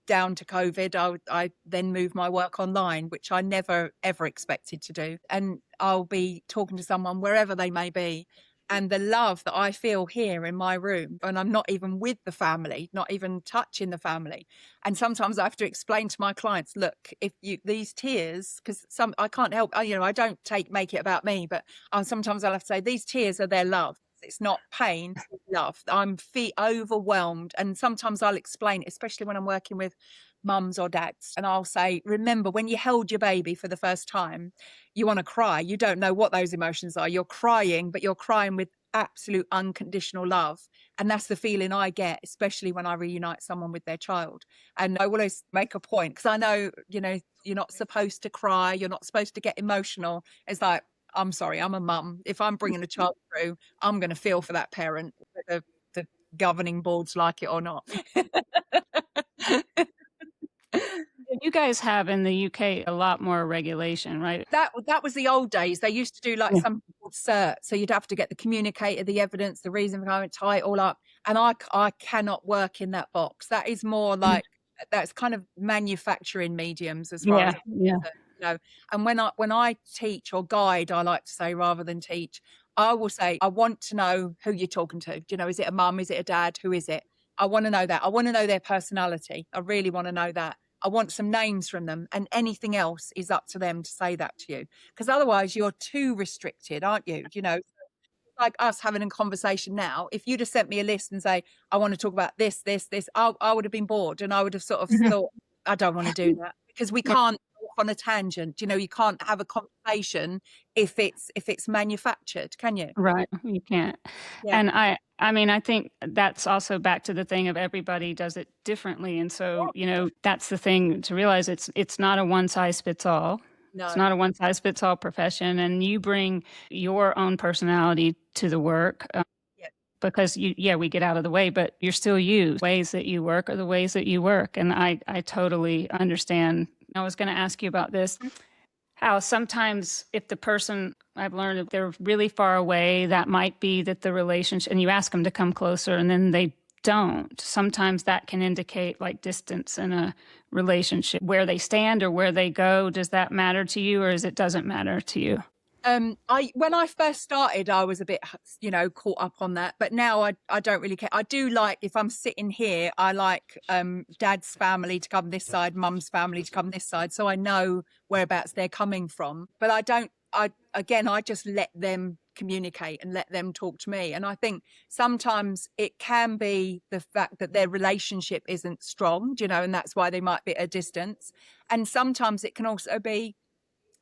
down to COVID, I then move my work online, which I never, ever expected to do. And I'll be talking to someone wherever they may be. And the love that I feel here in my room, and I'm not even with the family, not even touching the family. And sometimes I have to explain to my clients, look, if these tears, because I can't help, you know, I don't make it about me, but sometimes I'll have to say these tears are their love. It's not pain, it's love. I'm overwhelmed. And sometimes I'll explain, especially when I'm working with mums or dads, and I'll say, remember when you held your baby for the first time, you want to cry. You don't know what those emotions are. You're crying, but you're crying with absolute unconditional love. And that's the feeling I get, especially when I reunite someone with their child. And I always make a point, because I know, you know, you're not supposed to cry. You're not supposed to get emotional. It's like, I'm sorry, I'm a mum. If I'm bringing a child through, I'm going to feel for that parent, whether the governing boards like it or not. You guys have in the UK a lot more regulation, right? That was the old days. They used to do like something called cert. So you'd have to get the communicator, the evidence, the reason behind it, tie it all up. And I cannot work in that box. That is more like, that's kind of manufacturing mediums as far as, you know. And when I teach or guide, I like to say, rather than teach, I will say, I want to know who you're talking to. Do you know, is it a mum? Is it a dad? Who is it? I want to know that. I want to know their personality. I really want to know that. I want some names from them, and anything else is up to them to say that to you. Because otherwise you're too restricted, aren't you? You know, like us having a conversation now, if you'd have sent me a list and say, I want to talk about this, I would have been bored, and I would have sort of thought, I don't want to do that, because we can't go off on a tangent. You know, you can't have a conversation if it's manufactured, can you? Right. You can't. And I mean, I think that's also back to the thing of everybody does it differently. And so, you know, that's the thing to realize, it's not a one size fits all. No. It's not a one size fits all profession. And you bring your own personality to the work. Because we get out of the way, but you're still you. Ways that you work are the ways that you work. And I totally understand. I was going to ask you about this. How sometimes if the person, I've learned, if they're really far away, that might be that the relationship, and you ask them to come closer and then they don't. Sometimes that can indicate like distance in a relationship. Where they stand or where they go, does that matter to you, or it doesn't matter to you? When I first started, I was a bit, you know, caught up on that, but now I don't really care. I do like, if I'm sitting here, I like dad's family to come this side, mum's family to come this side, so I know whereabouts they're coming from. But I just let them communicate and let them talk to me. And I think sometimes it can be the fact that their relationship isn't strong, you know, and that's why they might be at a distance. And sometimes it can also be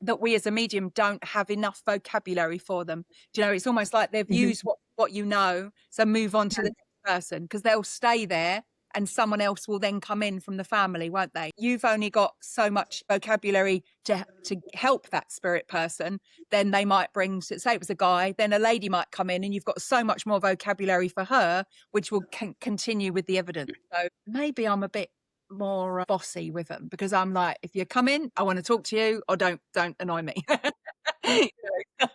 that we as a medium don't have enough vocabulary for them. Do you know, it's almost like they've used what you know, so move on to the next person, because they'll stay there and someone else will then come in from the family, won't they? You've only got so much vocabulary to help that spirit person. Then they might bring, say it was a guy, then a lady might come in and you've got so much more vocabulary for her, which will continue with the evidence. So maybe I'm a bit more bossy with them, because I'm like, if you come in, I want to talk to you, or don't annoy me. You know?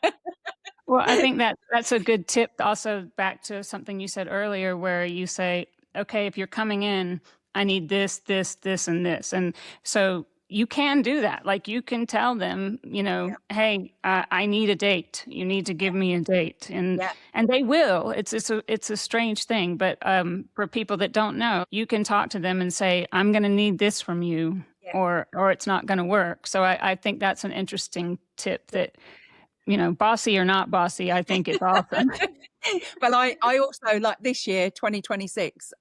Well, I think that that's a good tip. Also, back to something you said earlier, where you say, okay, if you're coming in, I need this, this, this, and this. And so you can do that. Like you can tell them, Yeah, hey, I need a date. You need to give me a date, yeah, and they will. It's a strange thing, but for people that don't know, you can talk to them and say, I'm going to need this from you, yeah, or it's not going to work. So I think that's an interesting tip yeah. that bossy or not bossy, I think it's awesome. Well, I also, like this year, 2026,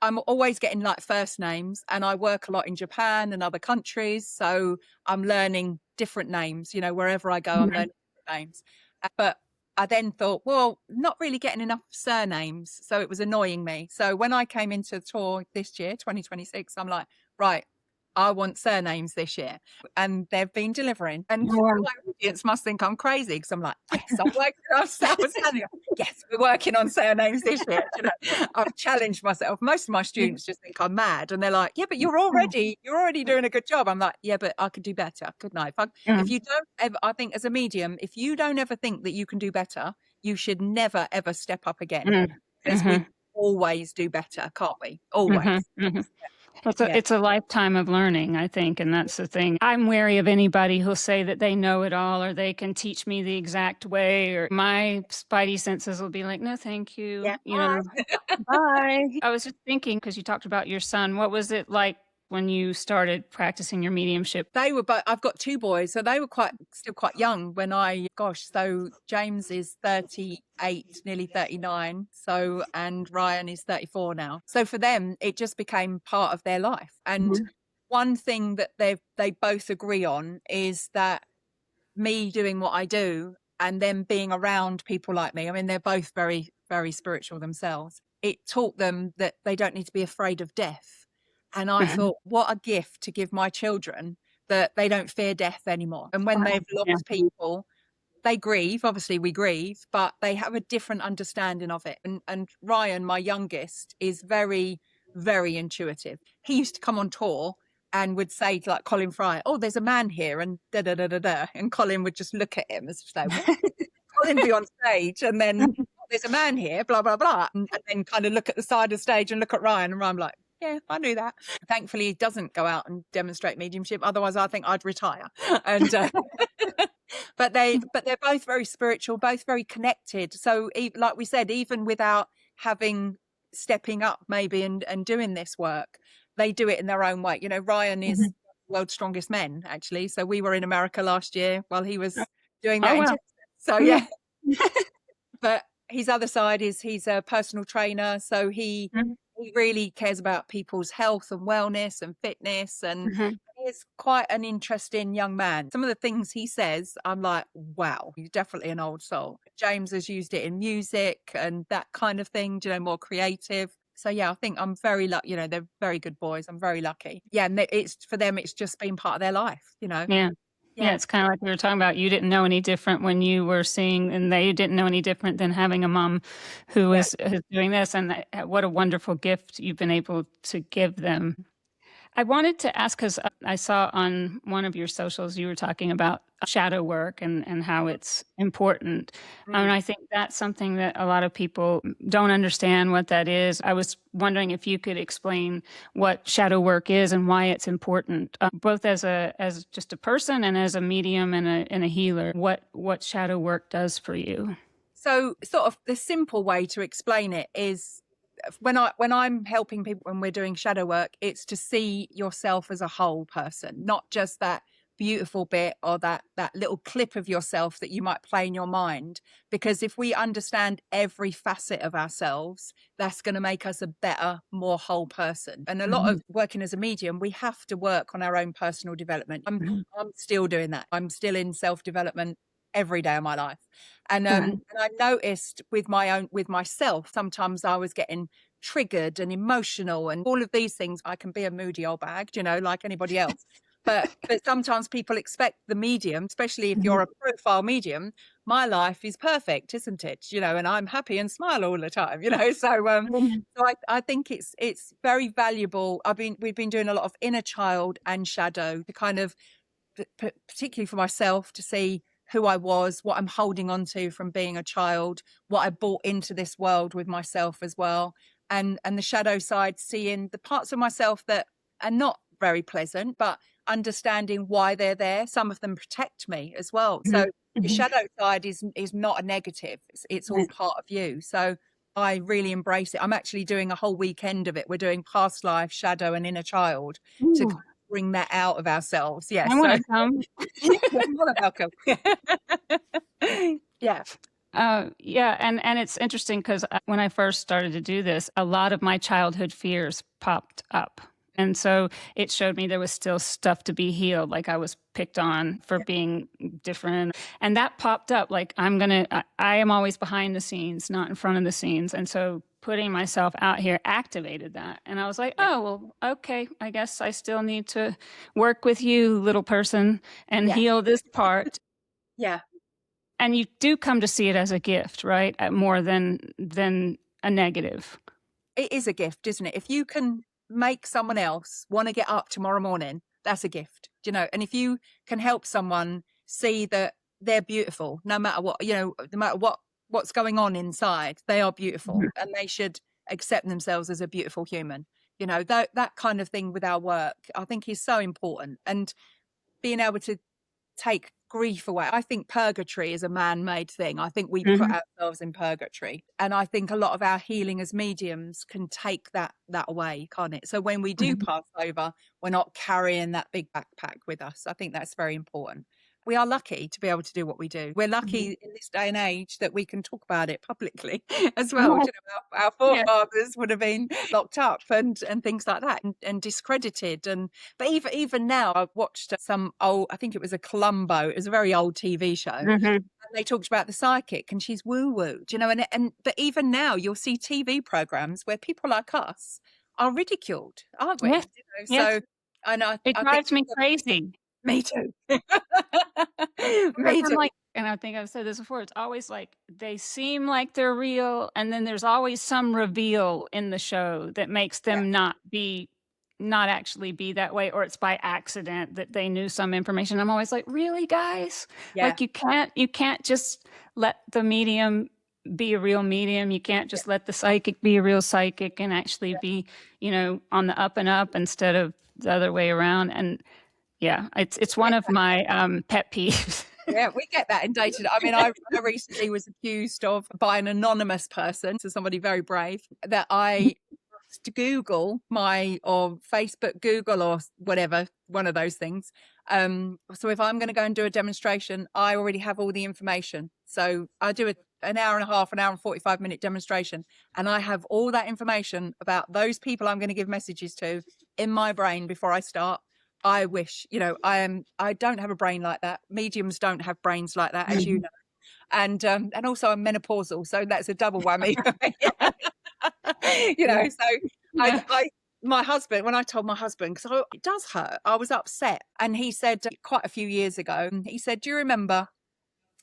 I'm always getting like first names, and I work a lot in Japan and other countries. So I'm learning different names, wherever I go, I'm learning different names. But I then thought, well, not really getting enough surnames. So it was annoying me. So when I came into the tour this year, 2026, I'm like, right, I want surnames this year. And they've been delivering. And Yeah. my audience must think I'm crazy, because I'm like, yes, I'm working on surnames. Yes, we're working on surnames this year. I've challenged myself. Most of my students just think I'm mad, and they're like, yeah, but you're already doing a good job. I'm like, yeah, but I could do better, couldn't I? If you don't ever, I think as a medium, if you don't ever think that you can do better, you should never, ever step up again, because we always do better, can't we? Always. Yeah. It's a lifetime of learning, I think, and that's the thing. I'm wary of anybody who'll say that they know it all, or they can teach me the exact way, or my spidey senses will be like, no, thank you. Yeah. Bye. I was just thinking, because you talked about your son, what was it like when you started practicing your mediumship? They were both, I've got two boys, so they were still quite young when so James is 38, nearly 39. So, and Ryan is 34 now. So for them, it just became part of their life. And one thing that they both agree on is that me doing what I do and them being around people like me, I mean, they're both very, very spiritual themselves. It taught them that they don't need to be afraid of death. And I thought, what a gift to give my children, that they don't fear death anymore. And when they've lost people, they grieve. Obviously, we grieve, but they have a different understanding of it. And Ryan, my youngest, is very, very intuitive. He used to come on tour and would say to like Colin Fry, oh, there's a man here, and da da da da da. And Colin would just look at him as say, what? Colin be on stage, and then oh, there's a man here, blah blah blah, and then kind of look at the side of the stage and look at Ryan, and I'm like, yeah, I knew that. Thankfully, he doesn't go out and demonstrate mediumship. Otherwise, I think I'd retire. And but they're both very spiritual, both very connected. So, like we said, even without stepping up maybe and doing this work, they do it in their own way. Ryan is World's Strongest Men, actually. So we were in America last year while he was doing that. Oh, wow. So yeah. But his other side is he's a personal trainer. So he really cares about people's health and wellness and fitness. And he's quite an interesting young man. Some of the things he says, I'm like, wow, he's definitely an old soul. James has used it in music and that kind of thing, more creative. So yeah, I think I'm very lucky. They're very good boys. I'm very lucky. Yeah, and it's for them, it's just been part of their life. Yeah, it's kind of like we were talking about. You didn't know any different when you were seeing, and they didn't know any different than having a mom who is doing this. And what a wonderful gift you've been able to give them. I wanted to ask, because I saw on one of your socials you were talking about shadow work and how it's important. And I think that's something that a lot of people don't understand what that is. I was wondering if you could explain what shadow work is and why it's important, both as just a person and as a medium and a healer, what shadow work does for you. So sort of the simple way to explain it is, when I'm helping people, when we're doing shadow work, it's to see yourself as a whole person, not just that beautiful bit or that little clip of yourself that you might play in your mind. Because if we understand every facet of ourselves, that's going to make us a better, more whole person. And a lot of working as a medium, we have to work on our own personal development. I'm still doing that. I'm still in self-development every day of my life. And I noticed with myself, sometimes I was getting triggered and emotional and all of these things. I can be a moody old bag, like anybody else. But sometimes people expect the medium, especially if you're a profile medium, my life is perfect, isn't it? And I'm happy and smile all the time, so I think it's very valuable. We've been doing a lot of inner child and shadow to kind of, particularly for myself, to see who I was, what I'm holding on to from being a child, what I brought into this world with myself as well. And the shadow side, seeing the parts of myself that are not very pleasant, but understanding why they're there. Some of them protect me as well. So the shadow side is not a negative. It's all part of you. So I really embrace it. I'm actually doing a whole weekend of it. We're doing past life, shadow, and inner child to kind of bring that out of ourselves. Yes. I want to come. You're more than welcome. Yeah. Yeah, and it's interesting because when I first started to do this, a lot of my childhood fears popped up. And so it showed me there was still stuff to be healed. Like I was picked on for being different. And that popped up. Like I am always behind the scenes, not in front of the scenes. And so putting myself out here activated that. And I was like, oh, well, okay, I guess I still need to work with you, little person, and heal this part. Yeah. And you do come to see it as a gift, right? More than a negative. It is a gift, isn't it? If you can make someone else want to get up tomorrow morning, that's a gift, and if you can help someone see that they're beautiful, no matter what, no matter what's going on inside, they are beautiful and they should accept themselves as a beautiful human, that kind of thing with our work, I think is so important. And being able to take grief away. I think purgatory is a man-made thing. I think we put ourselves in purgatory, and I think a lot of our healing as mediums can take that away, can't it? So when we do pass over, we're not carrying that big backpack with us. I think that's very important. We are lucky to be able to do what we do. We're lucky in this day and age that we can talk about it publicly as well. Our forefathers would have been locked up and things like that, and discredited. But even now, I've watched some old, I think it was a Columbo, it was a very old TV show. And they talked about the psychic, and she's woo-woo, but even now you'll see TV programs where people like us are ridiculed, aren't we? Yes. So it drives me crazy. Me too. Me too. And I think I've said this before, it's always like they seem like they're real, and then there's always some reveal in the show that makes them not actually be that way, or it's by accident that they knew some information. I'm always like, really, guys? Like you can't just let the medium be a real medium. You can't just let the psychic be a real psychic and actually be, on the up and up instead of the other way around. And it's one of my pet peeves. Yeah, we get that in data. I mean, I recently was accused of, by an anonymous person, so somebody very brave, that I to Google or Facebook Google or whatever, one of those things. So if I'm going to go and do a demonstration, I already have all the information. So I do an hour and a half, an hour and 45-minute demonstration, and I have all that information about those people I'm going to give messages to in my brain before I start. I wish, I don't have a brain like that. Mediums don't have brains like that, as you know. And also I'm menopausal, so that's a double whammy. My husband, when I told my husband, because it does hurt, I was upset. And he said quite a few years ago, he said, do you remember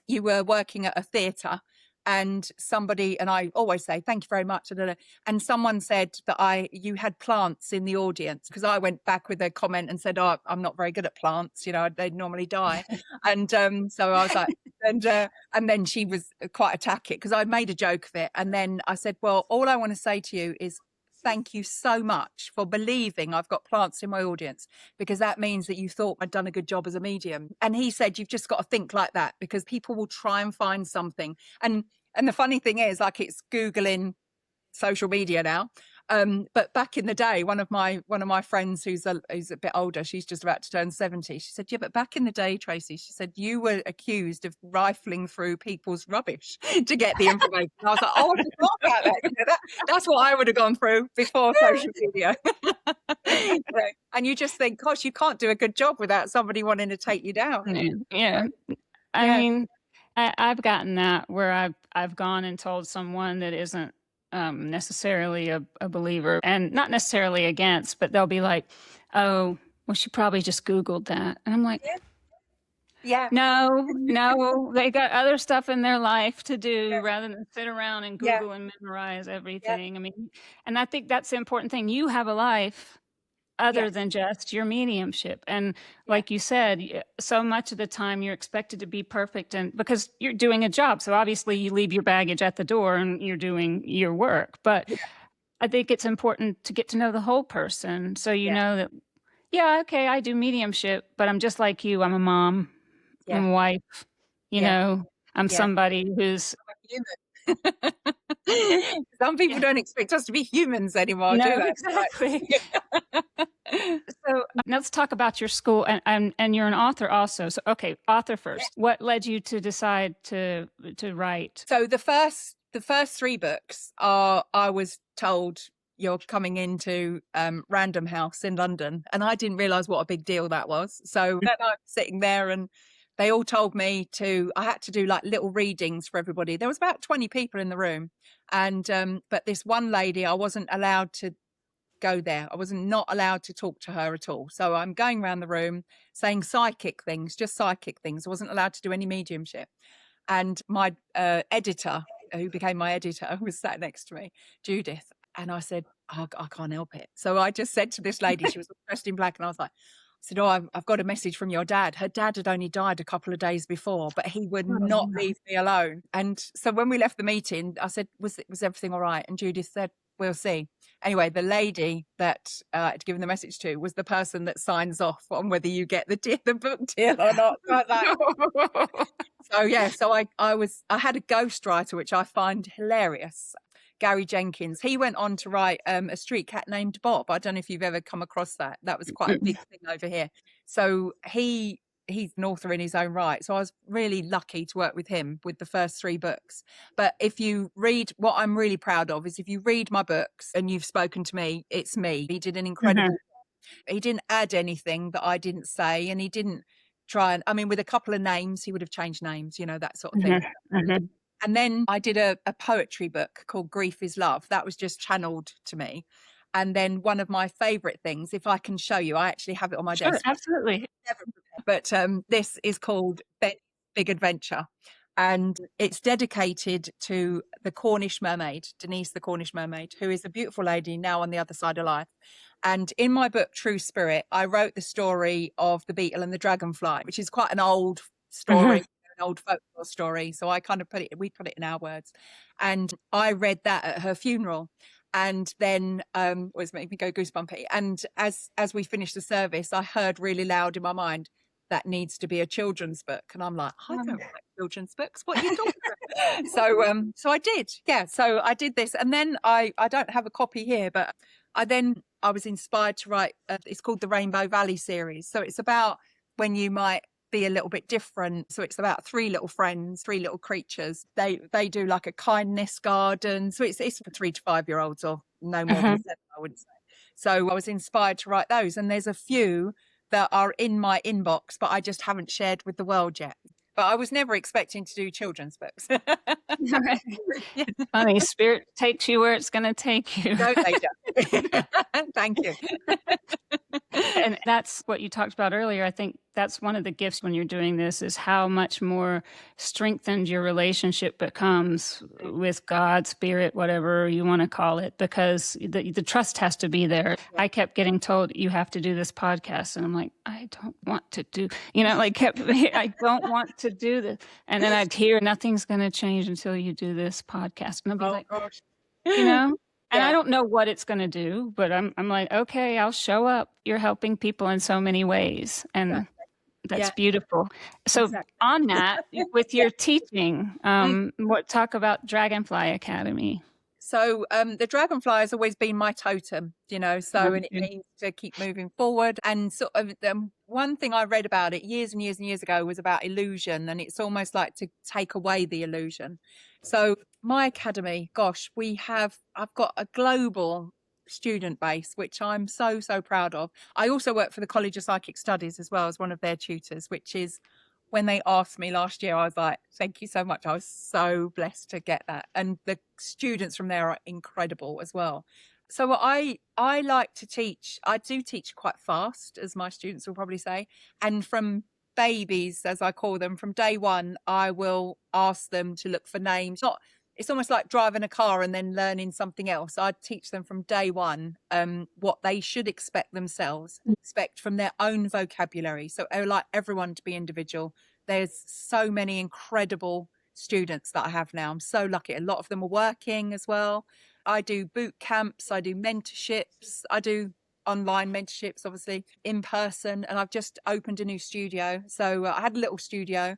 you were working at a theatre and somebody, and I always say, thank you very much. And someone said that you had plants in the audience, because I went back with a comment and said, oh, I'm not very good at plants. They'd normally die. And so I was like, and then she was quite attacking because I made a joke of it. And then I said, well, all I want to say to you is thank you so much for believing I've got plants in my audience, because that means that you thought I'd done a good job as a medium. And he said, you've just got to think like that, because people will try and find something. And the funny thing is, like, it's Googling social media now. But back in the day, one of my friends who's a bit older, she's just about to turn 70. She said, yeah, but back in the day, Tracy, she said, you were accused of rifling through people's rubbish to get the information. I was like, oh, I forgot about that. That's what I would have gone through before social media. And you just think, gosh, you can't do a good job without somebody wanting to take you down. Yeah. I mean, I've gotten that where I've gone and told someone that isn't necessarily a believer, and not necessarily against, but they'll be like, oh, well, she probably just Googled that. And I'm like, Yeah. No, they got other stuff in their life to do Yeah. rather than sit around and Yeah. Google and memorize Yeah. everything. I mean, and I think that's the important thing. You have a life other Yes. than just your mediumship. And Yeah. like you said, so much of the time you're expected to be perfect, and because you're doing a job. So obviously you leave your baggage at the door and you're doing your work. But Yeah. I think it's important to get to know the whole person. So you Yeah. know that, yeah, okay, I do mediumship, but I'm just like you. I'm a mom, Yeah. I'm a wife, you Yeah. know, I'm Yeah. somebody who's, Human. Some people yeah, don't expect us to be humans anymore, do no, they? exactly. Like, So now let's talk about your school, and you're an author also. So okay, author first. What led you to decide to write? so the first three books are, I was told, you're coming into Random House in London, and I didn't realize what a big deal that was. So then I'm sitting there, and they all told me I had to do like little readings for everybody. There was about 20 people in the room, and but this one lady, I wasn't allowed to go there. I was not allowed to talk to her at all. So I'm going around the room saying psychic things, just psychic things. I wasn't allowed to do any mediumship. And my editor, who became my editor, was sat next to me, Judith. And I said, I can't help it. So I just said to this lady, she was dressed in black, and I was like, I said, oh, I've got a message from your dad. Her dad had only died a couple of days before, but he would not leave me alone. And so when we left the meeting, I said, was everything all right? And Judith said, we'll see. Anyway, the lady that I'd given the message to was the person that signs off on whether you get the book deal or not. So yeah, so I had a ghostwriter, which I find hilarious. Gary Jenkins. He went on to write A Street Cat Named Bob. I don't know if you've ever come across that. That was quite a big thing over here. So he's an author in his own right. So I was really lucky to work with him with the first three books. But if you read, what I'm really proud of is if you read my books and you've spoken to me, it's me. He did an incredible job. He didn't add anything that I didn't say, and he didn't try and, I mean, with a couple of names, he would have changed names, that sort of thing. And then I did a poetry book called Grief is Love. That was just channeled to me. And then one of my favorite things, if I can show you, I actually have it on my Sure, desk. absolutely. But this is called Big Adventure. And it's dedicated to the Cornish mermaid, Denise the Cornish mermaid, who is a beautiful lady now on the other side of life. And in my book, True Spirit, I wrote the story of the beetle and the dragonfly, which is quite an old story, an old folklore story. So I kind of we put it in our words. And I read that at her funeral. And then it was making me go goosebumpy. And as we finished the service, I heard really loud in my mind, that needs to be a children's book. And I'm like, I don't write children's books. What are you talking about? So I did. Yeah. So I did this. And then I don't have a copy here, but I was inspired to write, it's called the Rainbow Valley series. So it's about when you might be a little bit different. So it's about three little friends, three little creatures. They do like a kindness garden. So it's for 3 to 5 year olds, or no more than 7, I wouldn't say. So I was inspired to write those. And there's a few that are in my inbox, but I just haven't shared with the world yet. But I was never expecting to do children's books. Funny, spirit takes you where it's going to take you. No, they don't. Thank you. And that's what you talked about earlier. I think that's one of the gifts when you're doing this, is how much more strengthened your relationship becomes with God, spirit, whatever you want to call it, because the trust has to be there. Yeah. I kept getting told, you have to do this podcast. And I'm like, I don't want to do, I don't want to do this. And then I'd hear, nothing's going to change until you do this podcast. And I'd be like, gosh. And I don't know what it's going to do, but I'm like, okay, I'll show up. You're helping people in so many ways. And that's beautiful. So on that, with your teaching, talk about Dragonfly Academy. So the dragonfly has always been my totem, and it means to keep moving forward. And sort of one thing I read about it years and years and years ago was about illusion, and it's almost like to take away the illusion. So my academy, gosh, I've got a global student base, which I'm so, so proud of. I also work for the College of Psychic Studies as well as one of their tutors, which is, when they asked me last year, I was like, thank you so much. I was so blessed to get that. And the students from there are incredible as well. So I like to teach. I do teach quite fast, as my students will probably say. And from babies, as I call them, from day one, I will ask them to look for names. It's almost like driving a car and then learning something else. I teach them from day one what they should expect themselves, expect from their own vocabulary. So I like everyone to be individual. There's so many incredible students that I have now. I'm so lucky. A lot of them are working as well. I do boot camps, I do mentorships, I do online mentorships, obviously in person, and I've just opened a new studio. So I had a little studio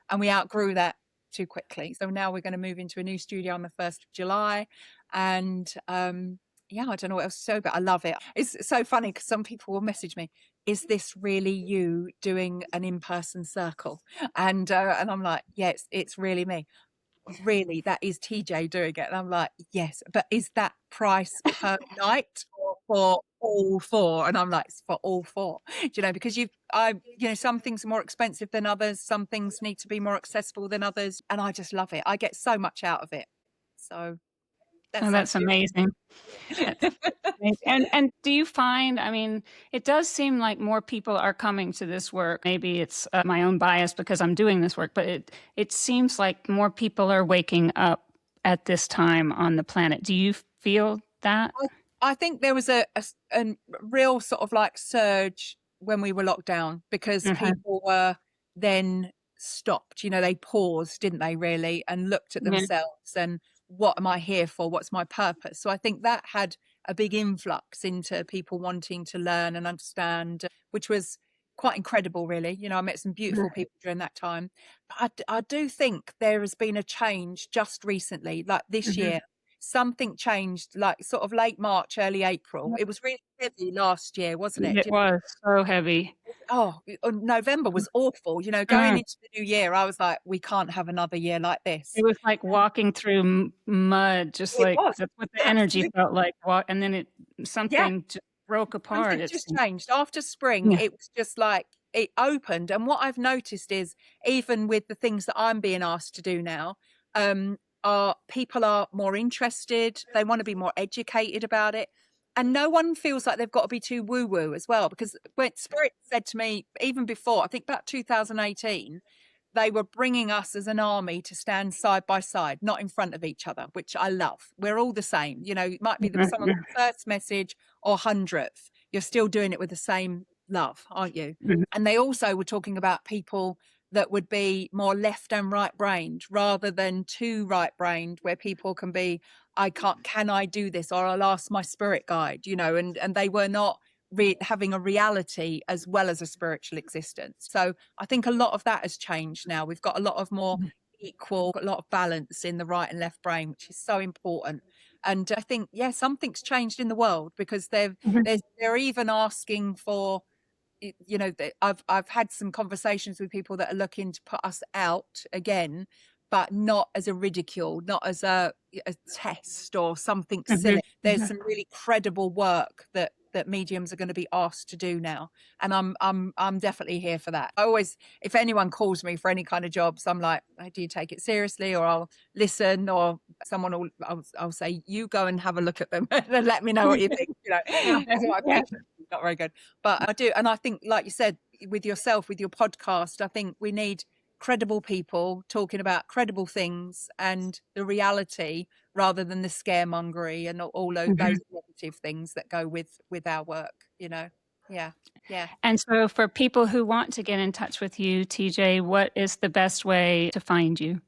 and we outgrew that too quickly. So now we're going to move into a new studio on the 1st of July. And yeah, I don't know what else to say, but I love it. It's so funny because some people will message me, is this really you doing an in-person circle? And I'm like, yeah, it's really me. Really, that is TJ doing it. And I'm like, yes, but is that price per night or for all four? And I'm like, it's for all four. Do you know, because some things are more expensive than others, some things need to be more accessible than others, and I just love it. I get so much out of it. So that's amazing. That's amazing. And do you find, I mean, it does seem like more people are coming to this work. Maybe it's my own bias because I'm doing this work, but it seems like more people are waking up at this time on the planet. Do you feel that? I think there was a real sort of like surge when we were locked down because people were then stopped. They paused, didn't they, really, and looked at themselves and what am I here for? What's my purpose? So I think that had a big influx into people wanting to learn and understand, which was quite incredible, really. I met some beautiful people during that time. But I do think there has been a change just recently, like this year. Something changed, like sort of late March, early April. It was really heavy last year, wasn't it? It was so heavy. Oh, November was awful. Going into the new year, I was like, we can't have another year like this. It was like walking through mud, just like that's what the energy felt like. And then something just broke apart. It just changed. After spring, it was just like it opened. And what I've noticed is even with the things that I'm being asked to do now, people are more interested. They want to be more educated about it. And no one feels like they've got to be too woo-woo as well. Because when Spirit said to me, even before, I think about 2018, they were bringing us as an army to stand side by side, not in front of each other, which I love. We're all the same. It might be someone's first message or 100th. You're still doing it with the same love, aren't you? And they also were talking about people that would be more left and right brained rather than too right brained, where people can be, can I do this? Or I'll ask my spirit guide, and they were not having a reality as well as a spiritual existence. So I think a lot of that has changed now. We've got a lot of more equal, a lot of balance in the right and left brain, which is so important. And I think, something's changed in the world because they're even asking for, I've had some conversations with people that are looking to put us out again, but not as a ridicule, not as a test or something silly. There's some really credible work that mediums are going to be asked to do now, and I'm definitely here for that. I always, if anyone calls me for any kind of jobs, I'm like, do you take it seriously? Or I'll listen, or I'll say, you go and have a look at them and let me know what you think. Not very good, but I do. And I think, like you said, with yourself, with your podcast, I think we need credible people talking about credible things and the reality rather than the scaremongery and all those negative things that go with our work, Yeah. And so for people who want to get in touch with you, TJ, what is the best way to find you?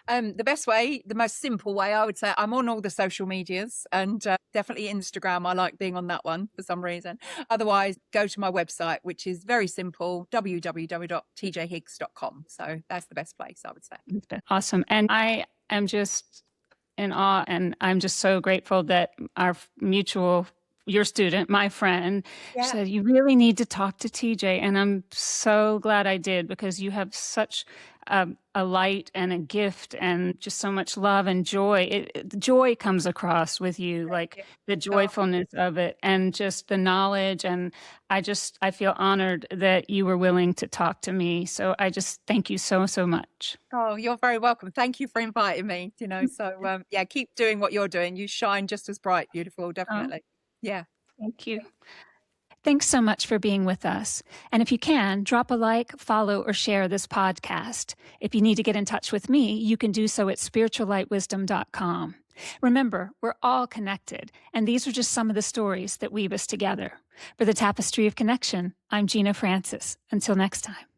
The best way, the most simple way, I would say, I'm on all the social medias, and definitely Instagram. I like being on that one for some reason. Otherwise, go to my website, which is very simple, www.tjhiggs.com. So that's the best place, I would say. Awesome. And I am just in awe, and I'm just so grateful that your student, my friend, said, you really need to talk to TJ. And I'm so glad I did, because you have such a light and a gift and just so much love and joy. Joy comes across with you, like the joyfulness of it and just the knowledge. And I feel honored that you were willing to talk to me. So I just thank you so, so much. Oh, you're very welcome. Thank you for inviting me, so keep doing what you're doing. You shine just as bright, beautiful, definitely. Yeah. Thank you. Thanks so much for being with us. And if you can, drop a like, follow, or share this podcast. If you need to get in touch with me, you can do so at spirituallightwisdom.com. Remember, we're all connected, and these are just some of the stories that weave us together. For the Tapestry of Connection, I'm Gina Francis. Until next time.